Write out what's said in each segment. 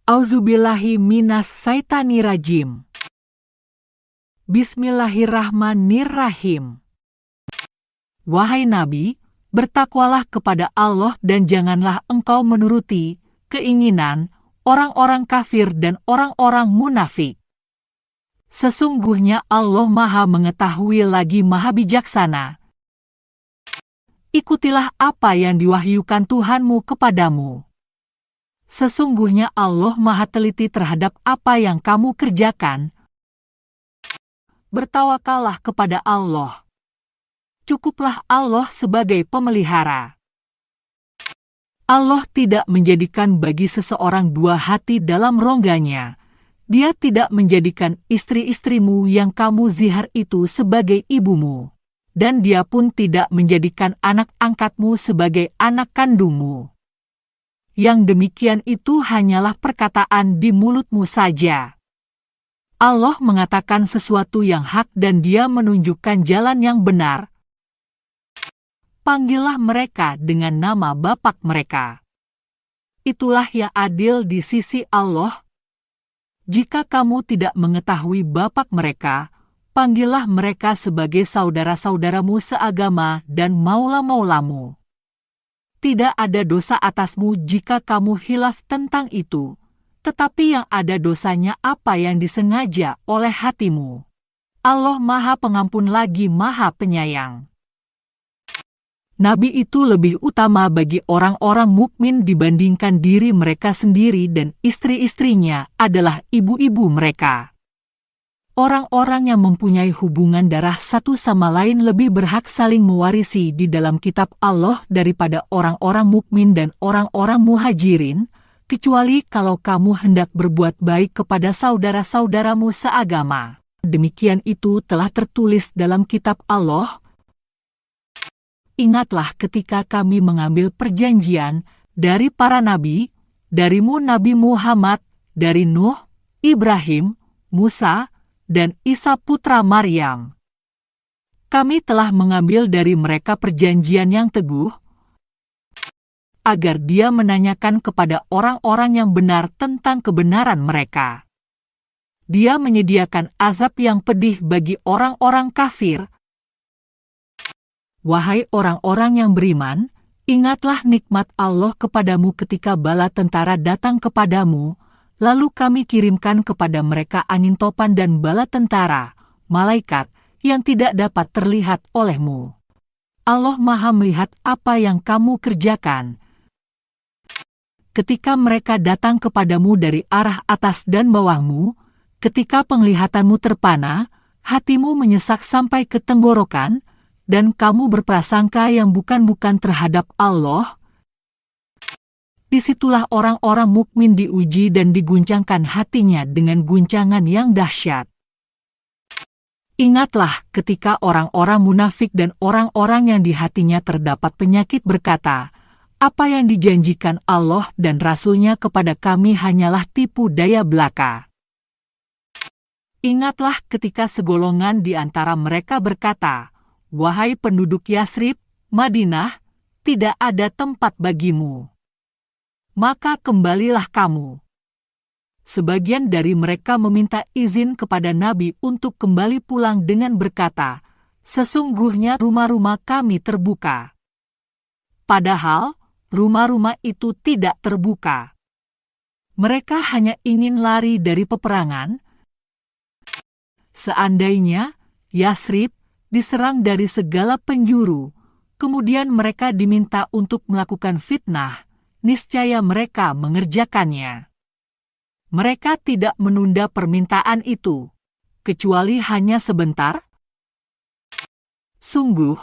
Auzubillahi minas syaitanirrajim. Bismillahirrahmanirrahim. Wahai Nabi, bertakwalah kepada Allah dan janganlah engkau menuruti keinginan orang-orang kafir dan orang-orang munafik. Sesungguhnya Allah Maha Mengetahui lagi Maha Bijaksana. Ikutilah apa yang diwahyukan Tuhanmu kepadamu. Sesungguhnya Allah Maha Teliti terhadap apa yang kamu kerjakan. Bertawakallah kepada Allah. Cukuplah Allah sebagai pemelihara. Allah tidak menjadikan bagi seseorang dua hati dalam rongganya. Dia tidak menjadikan istri-istrimu yang kamu zihar itu sebagai ibumu. Dan dia pun tidak menjadikan anak angkatmu sebagai anak kandungmu. Yang demikian itu hanyalah perkataan di mulutmu saja. Allah mengatakan sesuatu yang hak dan Dia menunjukkan jalan yang benar. Panggillah mereka dengan nama bapak mereka. Itulah yang adil di sisi Allah. Jika kamu tidak mengetahui bapak mereka, panggillah mereka sebagai saudara-saudaramu seagama dan maula-maulamu. Tidak ada dosa atasmu jika kamu hilaf tentang itu, tetapi yang ada dosanya apa yang disengaja oleh hatimu. Allah Maha Pengampun lagi Maha Penyayang. Nabi itu lebih utama bagi orang-orang mukmin dibandingkan diri mereka sendiri dan istri-istrinya adalah ibu-ibu mereka. Orang-orang yang mempunyai hubungan darah satu sama lain lebih berhak saling mewarisi di dalam kitab Allah daripada orang-orang mukmin dan orang-orang muhajirin, kecuali kalau kamu hendak berbuat baik kepada saudara-saudaramu seagama. Demikian itu telah tertulis dalam kitab Allah. Ingatlah ketika kami mengambil perjanjian dari para nabi, darimu Nabi Muhammad, dari Nuh, Ibrahim, Musa, dan Isa putra Maryam. Kami telah mengambil dari mereka perjanjian yang teguh, agar Dia menanyakan kepada orang-orang yang benar tentang kebenaran mereka. Dia menyediakan azab yang pedih bagi orang-orang kafir. Wahai orang-orang yang beriman, ingatlah nikmat Allah kepadamu ketika bala tentara datang kepadamu, lalu kami kirimkan kepada mereka angin topan dan bala tentara, malaikat, yang tidak dapat terlihat olehmu. Allah Maha melihat apa yang kamu kerjakan. Ketika mereka datang kepadamu dari arah atas dan bawahmu, ketika penglihatanmu terpana, hatimu menyesak sampai ke tenggorokan, dan kamu berprasangka yang bukan-bukan terhadap Allah, disitulah orang-orang mukmin diuji dan diguncangkan hatinya dengan guncangan yang dahsyat. Ingatlah ketika orang-orang munafik dan orang-orang yang di hatinya terdapat penyakit berkata, apa yang dijanjikan Allah dan Rasul-Nya kepada kami hanyalah tipu daya belaka. Ingatlah ketika segolongan di antara mereka berkata, wahai penduduk Yasrib, Madinah, tidak ada tempat bagimu. Maka kembalilah kamu. Sebagian dari mereka meminta izin kepada Nabi untuk kembali pulang dengan berkata, sesungguhnya rumah-rumah kami terbuka. Padahal, rumah-rumah itu tidak terbuka. Mereka hanya ingin lari dari peperangan. Seandainya Yasrib diserang dari segala penjuru, kemudian mereka diminta untuk melakukan fitnah, niscaya mereka mengerjakannya. Mereka tidak menunda permintaan itu, kecuali hanya sebentar. Sungguh,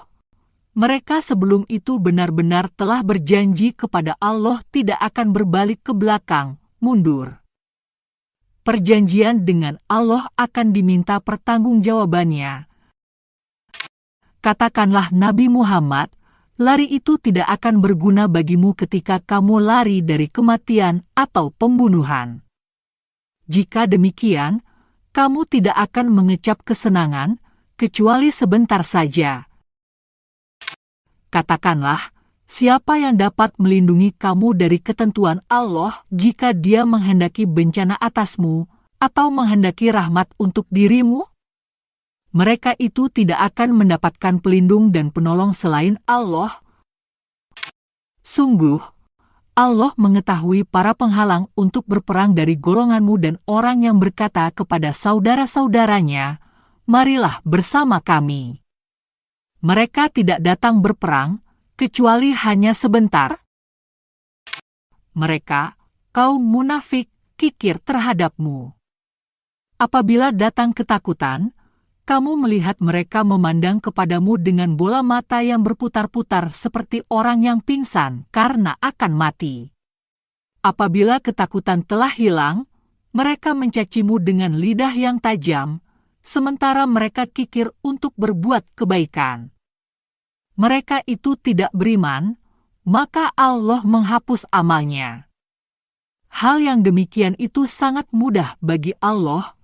mereka sebelum itu benar-benar telah berjanji kepada Allah tidak akan berbalik ke belakang, mundur. Perjanjian dengan Allah akan diminta pertanggungjawabannya. Katakanlah Nabi Muhammad, lari itu tidak akan berguna bagimu ketika kamu lari dari kematian atau pembunuhan. Jika demikian, kamu tidak akan mengecap kesenangan, kecuali sebentar saja. Katakanlah, Siapa yang dapat melindungi kamu dari ketentuan Allah jika Dia menghendaki bencana atasmu atau menghendaki rahmat untuk dirimu? Mereka itu tidak akan mendapatkan pelindung dan penolong selain Allah. Sungguh, Allah mengetahui para penghalang untuk berperang dari golonganmu dan orang yang berkata kepada saudara-saudaranya, "Marilah bersama kami." Mereka tidak datang berperang, kecuali hanya sebentar. Mereka, kaum munafik, kikir terhadapmu. Apabila datang ketakutan, kamu melihat mereka memandang kepadamu dengan bola mata yang berputar-putar seperti orang yang pingsan karena akan mati. Apabila ketakutan telah hilang, mereka mencacimu dengan lidah yang tajam, sementara mereka kikir untuk berbuat kebaikan. Mereka itu tidak beriman, maka Allah menghapus amalnya. Hal yang demikian itu sangat mudah bagi Allah.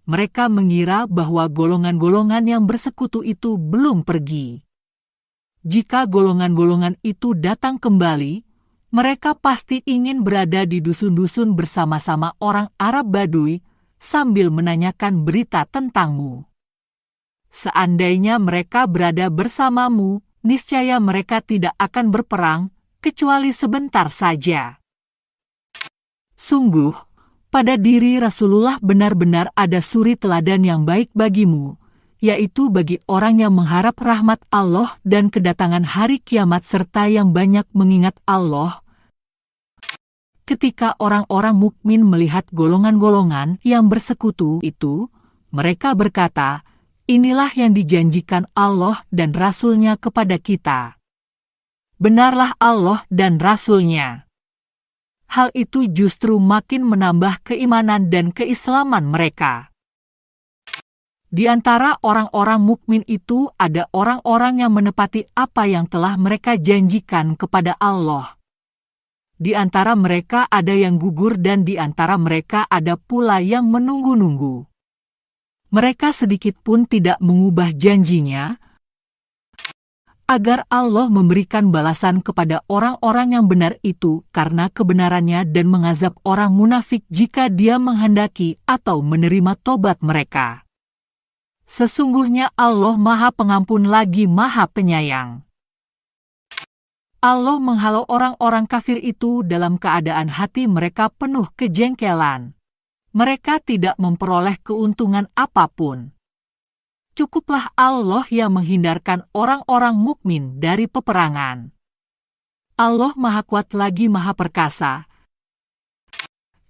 Mereka mengira bahwa golongan-golongan yang bersekutu itu belum pergi. Jika golongan-golongan itu datang kembali, mereka pasti ingin berada di dusun-dusun bersama-sama orang Arab Badui sambil menanyakan berita tentangmu. Seandainya mereka berada bersamamu, niscaya mereka tidak akan berperang, kecuali sebentar saja. Sungguh, pada diri Rasulullah benar-benar ada suri teladan yang baik bagimu, yaitu bagi orang yang mengharap rahmat Allah dan kedatangan hari kiamat serta yang banyak mengingat Allah. Ketika orang-orang mukmin melihat golongan-golongan yang bersekutu itu, mereka berkata, "Inilah yang dijanjikan Allah dan Rasul-Nya kepada kita." Benarlah Allah dan Rasul-Nya. Hal itu justru makin menambah keimanan dan keislaman mereka. Di antara orang-orang mukmin itu ada orang-orang yang menepati apa yang telah mereka janjikan kepada Allah. Di antara mereka ada yang gugur dan di antara mereka ada pula yang menunggu-nunggu. Mereka sedikit pun tidak mengubah janjinya, agar Allah memberikan balasan kepada orang-orang yang benar itu karena kebenarannya dan mengazab orang munafik jika Dia menghendaki atau menerima tobat mereka. Sesungguhnya Allah Maha Pengampun lagi Maha Penyayang. Allah menghalau orang-orang kafir itu dalam keadaan hati mereka penuh kejengkelan. Mereka tidak memperoleh keuntungan apapun. Cukuplah Allah yang menghindarkan orang-orang mukmin dari peperangan. Allah Maha Kuat lagi Maha Perkasa.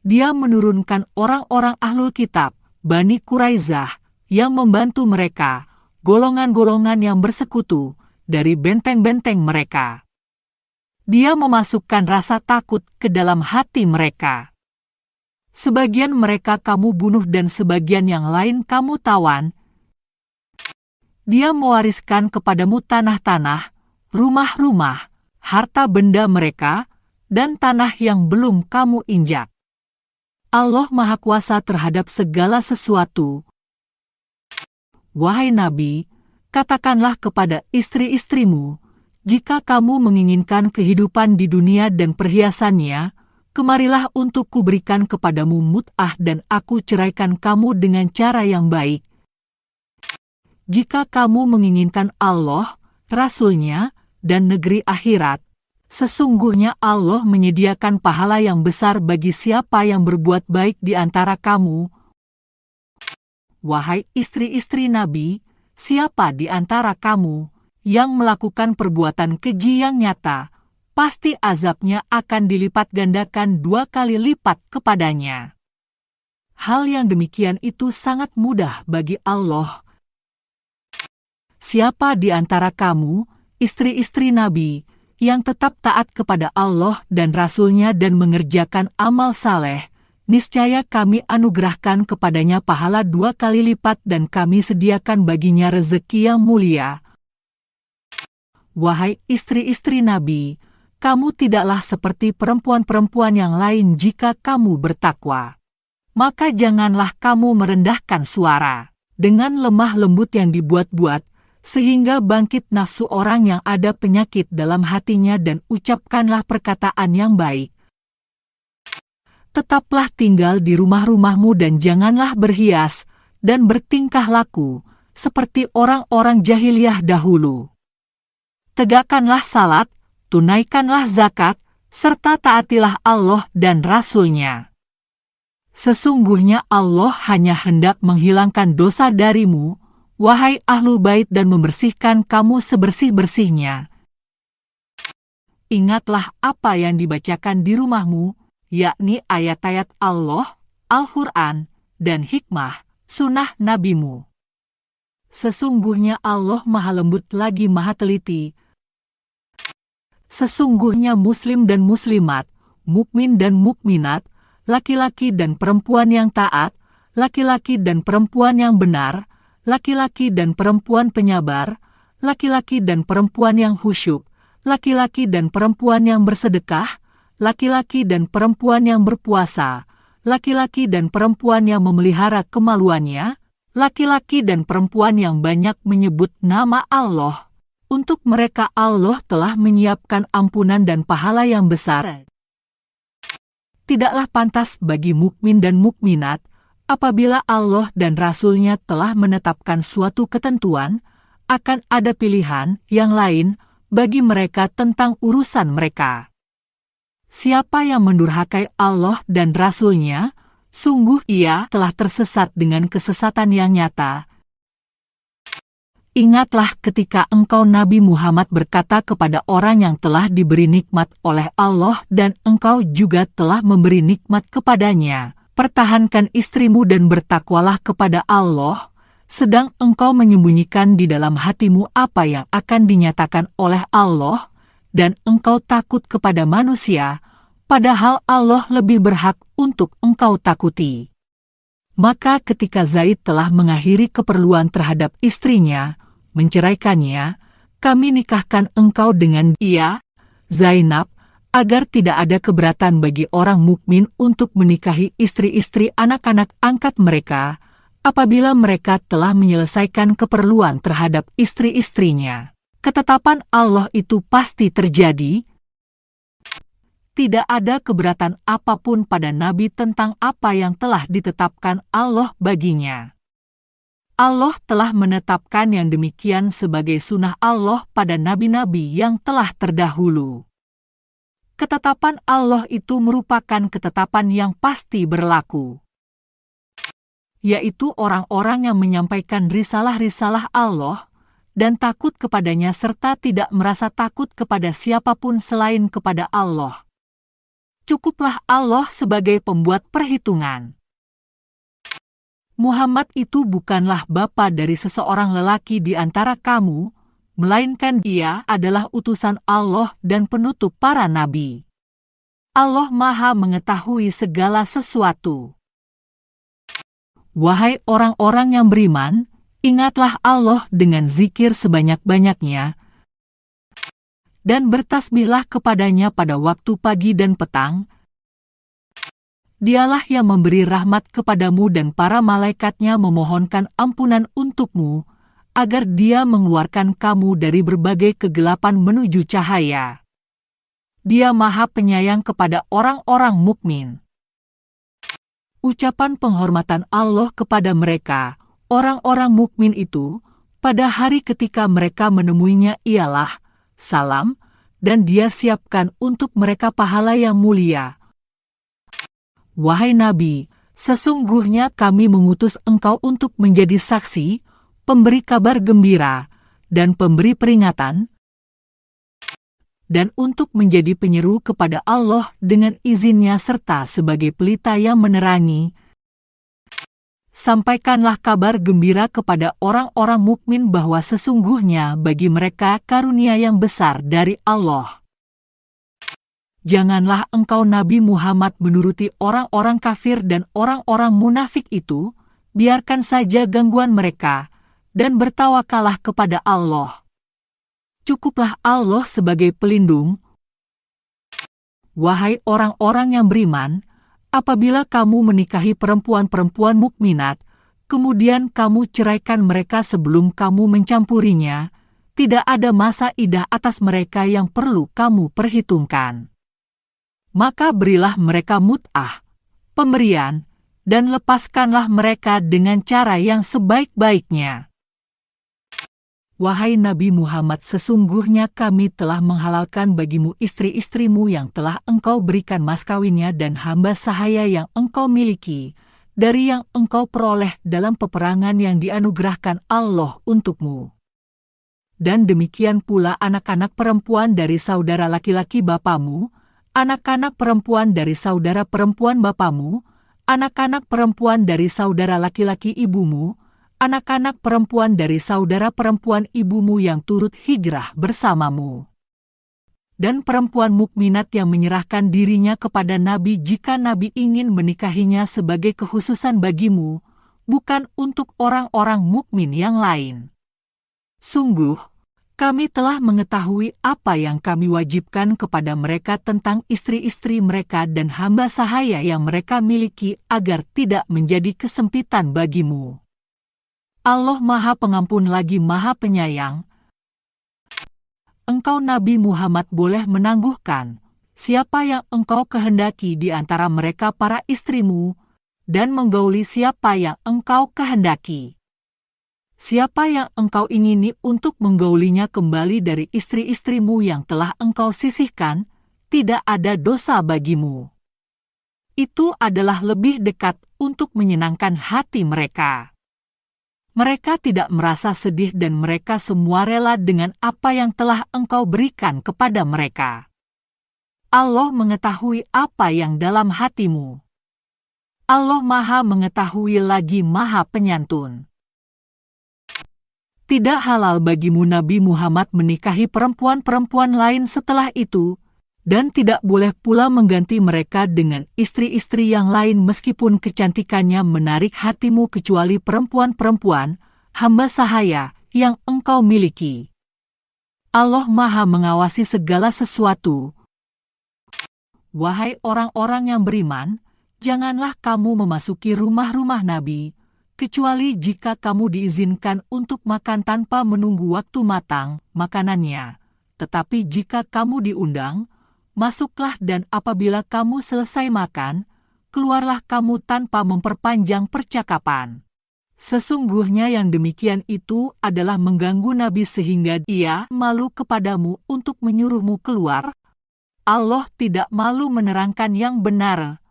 Dia menurunkan orang-orang Ahlul Kitab, Bani Quraizah, yang membantu mereka, golongan-golongan yang bersekutu, dari benteng-benteng mereka. Dia memasukkan rasa takut ke dalam hati mereka. Sebagian mereka kamu bunuh dan sebagian yang lain kamu tawan. Dia mewariskan kepadamu tanah-tanah, rumah-rumah, harta benda mereka, dan tanah yang belum kamu injak. Allah Maha Kuasa terhadap segala sesuatu. Wahai Nabi, katakanlah kepada istri-istrimu, jika kamu menginginkan kehidupan di dunia dan perhiasannya, kemarilah untuk kuberikan kepadamu mut'ah dan aku ceraikan kamu dengan cara yang baik. Jika kamu menginginkan Allah, Rasul-Nya, dan negeri akhirat, sesungguhnya Allah menyediakan pahala yang besar bagi siapa yang berbuat baik di antara kamu. Wahai istri-istri Nabi, siapa di antara kamu yang melakukan perbuatan keji yang nyata, pasti azabnya akan dilipat gandakan 2 kali lipat kepadanya. Hal yang demikian itu sangat mudah bagi Allah. Siapa di antara kamu, istri-istri Nabi, yang tetap taat kepada Allah dan Rasul-Nya dan mengerjakan amal saleh, niscaya kami anugerahkan kepadanya pahala 2 kali lipat dan kami sediakan baginya rezeki yang mulia. Wahai istri-istri Nabi, kamu tidaklah seperti perempuan-perempuan yang lain jika kamu bertakwa. Maka janganlah kamu merendahkan suara dengan lemah lembut yang dibuat-buat, sehingga bangkit nafsu orang yang ada penyakit dalam hatinya dan ucapkanlah perkataan yang baik. Tetaplah tinggal di rumah-rumahmu dan janganlah berhias dan bertingkah laku seperti orang-orang jahiliyah dahulu. Tegakkanlah salat, tunaikanlah zakat, serta taatilah Allah dan Rasul-Nya. Sesungguhnya Allah hanya hendak menghilangkan dosa darimu, wahai Ahlul Bait, dan membersihkan kamu sebersih-bersihnya. Ingatlah apa yang dibacakan di rumahmu, yakni ayat-ayat Allah, Al-Quran, dan hikmah, sunnah nabimu. Sesungguhnya Allah Maha Lembut lagi Maha Teliti. Sesungguhnya muslim dan muslimat, mukmin dan mukminat, laki-laki dan perempuan yang taat, laki-laki dan perempuan yang benar, laki-laki dan perempuan penyabar, laki-laki dan perempuan yang khusyuk, laki-laki dan perempuan yang bersedekah, laki-laki dan perempuan yang berpuasa, laki-laki dan perempuan yang memelihara kemaluannya, laki-laki dan perempuan yang banyak menyebut nama Allah. Untuk mereka Allah telah menyiapkan ampunan dan pahala yang besar. Tidaklah pantas bagi mukmin dan mukminat, apabila Allah dan Rasul-Nya telah menetapkan suatu ketentuan, akan ada pilihan yang lain bagi mereka tentang urusan mereka. Siapa yang mendurhakai Allah dan Rasul-Nya, sungguh ia telah tersesat dengan kesesatan yang nyata. Ingatlah ketika engkau Nabi Muhammad berkata kepada orang yang telah diberi nikmat oleh Allah dan engkau juga telah memberi nikmat kepadanya, pertahankan istrimu dan bertakwalah kepada Allah, sedang engkau menyembunyikan di dalam hatimu apa yang akan dinyatakan oleh Allah, dan engkau takut kepada manusia, padahal Allah lebih berhak untuk engkau takuti. Maka ketika Zaid telah mengakhiri keperluan terhadap istrinya, menceraikannya, kami nikahkan engkau dengan dia, Zainab, agar tidak ada keberatan bagi orang mukmin untuk menikahi istri-istri anak-anak angkat mereka, apabila mereka telah menyelesaikan keperluan terhadap istri-istrinya. Ketetapan Allah itu pasti terjadi. Tidak ada keberatan apapun pada Nabi tentang apa yang telah ditetapkan Allah baginya. Allah telah menetapkan yang demikian sebagai sunnah Allah pada nabi-nabi yang telah terdahulu. Ketetapan Allah itu merupakan ketetapan yang pasti berlaku, yaitu orang-orang yang menyampaikan risalah-risalah Allah dan takut kepadanya serta tidak merasa takut kepada siapapun selain kepada Allah. Cukuplah Allah sebagai pembuat perhitungan. Muhammad itu bukanlah bapa dari seseorang lelaki di antara kamu, melainkan dia adalah utusan Allah dan penutup para nabi. Allah Maha mengetahui segala sesuatu. Wahai orang-orang yang beriman, ingatlah Allah dengan zikir sebanyak-banyaknya, dan bertasbihlah kepadanya pada waktu pagi dan petang. Dialah yang memberi rahmat kepadamu dan para malaikatnya memohonkan ampunan untukmu, agar dia mengeluarkan kamu dari berbagai kegelapan menuju cahaya. Dia Maha Penyayang kepada orang-orang mukmin. Ucapan penghormatan Allah kepada mereka, orang-orang mukmin itu, pada hari ketika mereka menemuinya ialah salam, dan dia siapkan untuk mereka pahala yang mulia. Wahai Nabi, sesungguhnya kami mengutus engkau untuk menjadi saksi, pemberi kabar gembira, dan pemberi peringatan, dan untuk menjadi penyeru kepada Allah dengan izinnya serta sebagai pelita yang menerangi. Sampaikanlah kabar gembira kepada orang-orang mukmin bahwa sesungguhnya bagi mereka karunia yang besar dari Allah. Janganlah engkau Nabi Muhammad menuruti orang-orang kafir dan orang-orang munafik itu, biarkan saja gangguan mereka, dan bertawakallah kepada Allah. Cukuplah Allah sebagai pelindung. Wahai orang-orang yang beriman, apabila kamu menikahi perempuan-perempuan mukminat, kemudian kamu ceraikan mereka sebelum kamu mencampurinya, tidak ada masa idah atas mereka yang perlu kamu perhitungkan. Maka berilah mereka mut'ah, pemberian, dan lepaskanlah mereka dengan cara yang sebaik-baiknya. Wahai Nabi Muhammad, sesungguhnya kami telah menghalalkan bagimu istri-istrimu yang telah engkau berikan mas kawinnya dan hamba sahaya yang engkau miliki, dari yang engkau peroleh dalam peperangan yang dianugerahkan Allah untukmu. Dan demikian pula anak-anak perempuan dari saudara laki-laki bapamu, anak-anak perempuan dari saudara perempuan bapamu, anak-anak perempuan dari saudara laki-laki ibumu, anak-anak perempuan dari saudara perempuan ibumu yang turut hijrah bersamamu. Dan perempuan mukminat yang menyerahkan dirinya kepada Nabi jika Nabi ingin menikahinya sebagai kekhususan bagimu, bukan untuk orang-orang mukmin yang lain. Sungguh, kami telah mengetahui apa yang kami wajibkan kepada mereka tentang istri-istri mereka dan hamba sahaya yang mereka miliki agar tidak menjadi kesempitan bagimu. Allah Maha Pengampun lagi Maha Penyayang. Engkau Nabi Muhammad boleh menangguhkan siapa yang engkau kehendaki di antara mereka para istrimu, dan menggauli siapa yang engkau kehendaki. Siapa yang engkau ingini untuk menggaulinya kembali dari istri-istrimu yang telah engkau sisihkan, tidak ada dosa bagimu. Itu adalah lebih dekat untuk menyenangkan hati mereka. Mereka tidak merasa sedih dan mereka semua rela dengan apa yang telah engkau berikan kepada mereka. Allah mengetahui apa yang dalam hatimu. Allah Maha Mengetahui lagi Maha Penyantun. Tidak halal bagimu Nabi Muhammad menikahi perempuan-perempuan lain setelah itu, dan tidak boleh pula mengganti mereka dengan istri-istri yang lain meskipun kecantikannya menarik hatimu kecuali perempuan-perempuan, hamba sahaya, yang engkau miliki. Allah Maha Mengawasi segala sesuatu. Wahai orang-orang yang beriman, janganlah kamu memasuki rumah-rumah Nabi, kecuali jika kamu diizinkan untuk makan tanpa menunggu waktu matang makanannya. Tetapi jika kamu diundang, masuklah dan apabila kamu selesai makan, keluarlah kamu tanpa memperpanjang percakapan. Sesungguhnya yang demikian itu adalah mengganggu Nabi sehingga ia malu kepadamu untuk menyuruhmu keluar. Allah tidak malu menerangkan yang benar.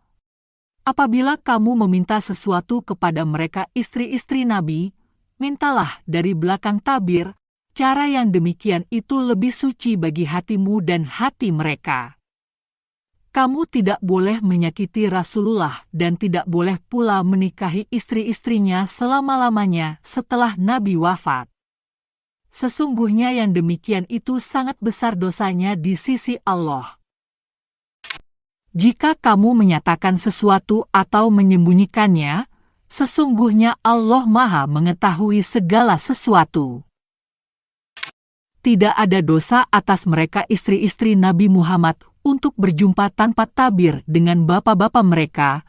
Apabila kamu meminta sesuatu kepada mereka istri-istri Nabi, mintalah dari belakang tabir. Cara yang demikian itu lebih suci bagi hatimu dan hati mereka. Kamu tidak boleh menyakiti Rasulullah dan tidak boleh pula menikahi istri-istrinya selama-lamanya setelah Nabi wafat. Sesungguhnya yang demikian itu sangat besar dosanya di sisi Allah. Jika kamu menyatakan sesuatu atau menyembunyikannya, sesungguhnya Allah Maha Mengetahui segala sesuatu. Tidak ada dosa atas mereka istri-istri Nabi Muhammad untuk berjumpa tanpa tabir dengan bapak-bapak mereka,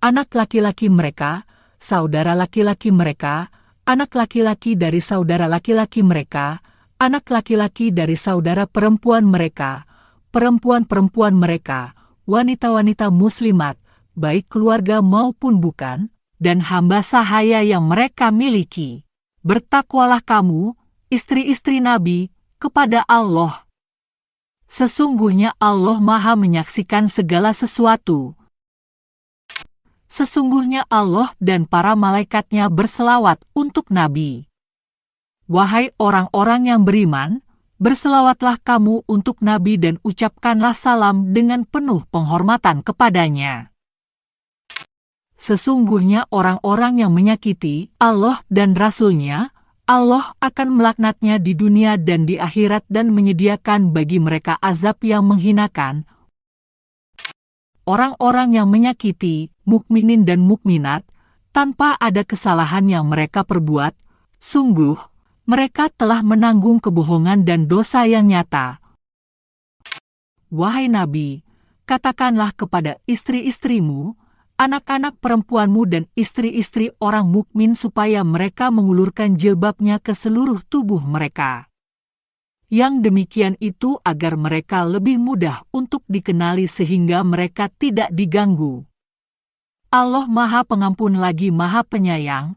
anak laki-laki mereka, saudara laki-laki mereka, anak laki-laki dari saudara laki-laki mereka, anak laki-laki dari saudara perempuan mereka, perempuan-perempuan mereka, wanita-wanita muslimat, baik keluarga maupun bukan, dan hamba sahaya yang mereka miliki. Bertakwalah kamu, istri-istri Nabi, kepada Allah. Sesungguhnya Allah Maha Menyaksikan segala sesuatu. Sesungguhnya Allah dan para malaikatnya berselawat untuk Nabi. Wahai orang-orang yang beriman, berselawatlah kamu untuk Nabi dan ucapkanlah salam dengan penuh penghormatan kepadanya. Sesungguhnya orang-orang yang menyakiti Allah dan Rasul-Nya, Allah akan melaknatnya di dunia dan di akhirat dan menyediakan bagi mereka azab yang menghinakan. Orang-orang yang menyakiti mukminin dan mukminat tanpa ada kesalahan yang mereka perbuat, sungguh mereka telah menanggung kebohongan dan dosa yang nyata. Wahai Nabi, katakanlah kepada istri-istrimu, anak-anak perempuanmu dan istri-istri orang mukmin supaya mereka mengulurkan jilbabnya ke seluruh tubuh mereka. Yang demikian itu agar mereka lebih mudah untuk dikenali sehingga mereka tidak diganggu. Allah Maha Pengampun lagi Maha Penyayang.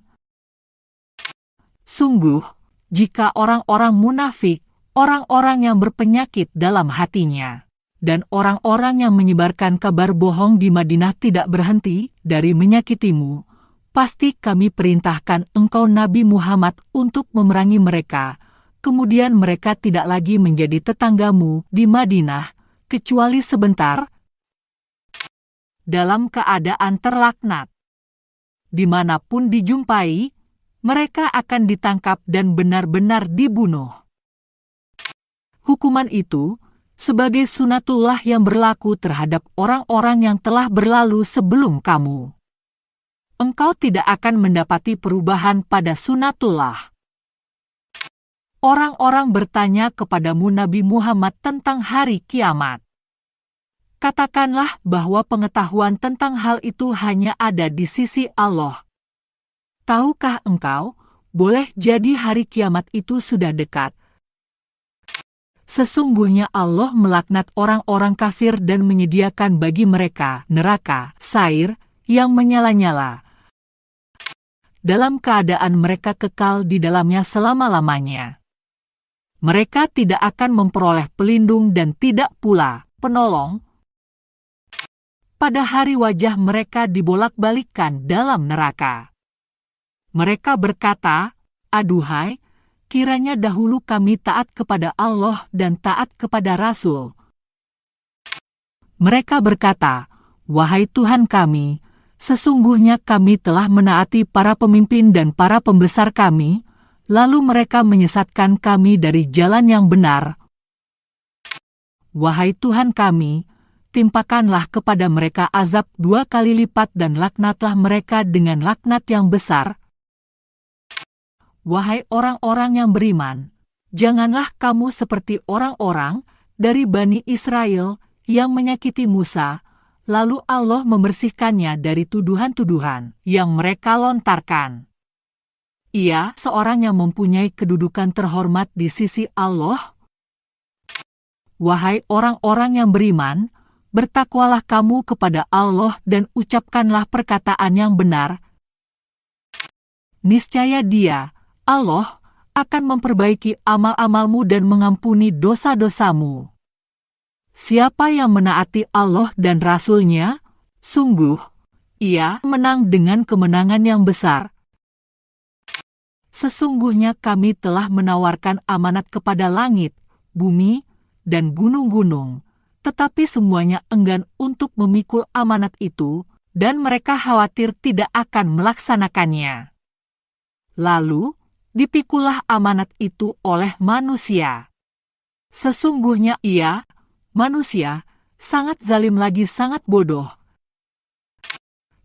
Sungguh, jika orang-orang munafik, orang-orang yang berpenyakit dalam hatinya, dan orang-orang yang menyebarkan kabar bohong di Madinah tidak berhenti dari menyakitimu, pasti kami perintahkan engkau Nabi Muhammad untuk memerangi mereka. Kemudian mereka tidak lagi menjadi tetanggamu di Madinah, kecuali sebentar, dalam keadaan terlaknat. Dimanapun dijumpai, mereka akan ditangkap dan benar-benar dibunuh. Hukuman itu, sebagai sunatullah yang berlaku terhadap orang-orang yang telah berlalu sebelum kamu. Engkau tidak akan mendapati perubahan pada sunatullah. Orang-orang bertanya kepadamu Nabi Muhammad tentang hari kiamat. Katakanlah bahwa pengetahuan tentang hal itu hanya ada di sisi Allah. Tahukah engkau, boleh jadi hari kiamat itu sudah dekat. Sesungguhnya Allah melaknat orang-orang kafir dan menyediakan bagi mereka neraka, sair, yang menyala-nyala. Dalam keadaan mereka kekal di dalamnya selama-lamanya. Mereka tidak akan memperoleh pelindung dan tidak pula penolong. Pada hari wajah mereka dibolak-balikkan dalam neraka. Mereka berkata, aduhai, kiranya dahulu kami taat kepada Allah dan taat kepada Rasul. Mereka berkata, wahai Tuhan kami, sesungguhnya kami telah menaati para pemimpin dan para pembesar kami, lalu mereka menyesatkan kami dari jalan yang benar. Wahai Tuhan kami, timpakanlah kepada mereka azab 2 kali lipat dan laknatlah mereka dengan laknat yang besar. Wahai orang-orang yang beriman, janganlah kamu seperti orang-orang dari Bani Israel yang menyakiti Musa, lalu Allah membersihkannya dari tuduhan-tuduhan yang mereka lontarkan. Ia seorang yang mempunyai kedudukan terhormat di sisi Allah. Wahai orang-orang yang beriman, bertakwalah kamu kepada Allah dan ucapkanlah perkataan yang benar. Niscaya Dia, Allah, akan memperbaiki amal-amalmu dan mengampuni dosa-dosamu. Siapa yang menaati Allah dan Rasul-Nya, sungguh, ia menang dengan kemenangan yang besar. Sesungguhnya kami telah menawarkan amanat kepada langit, bumi, dan gunung-gunung, tetapi semuanya enggan untuk memikul amanat itu, dan mereka khawatir tidak akan melaksanakannya. Lalu, dipikulah amanat itu oleh manusia. Sesungguhnya ia, manusia, sangat zalim lagi sangat bodoh.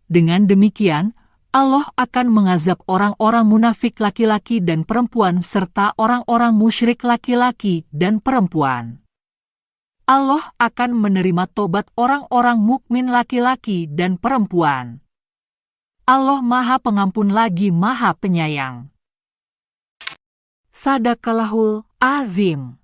Dengan demikian, Allah akan mengazab orang-orang munafik laki-laki dan perempuan serta orang-orang musyrik laki-laki dan perempuan. Allah akan menerima tobat orang-orang mukmin laki-laki dan perempuan. Allah Maha Pengampun lagi Maha Penyayang. Sadaqallahul Azim.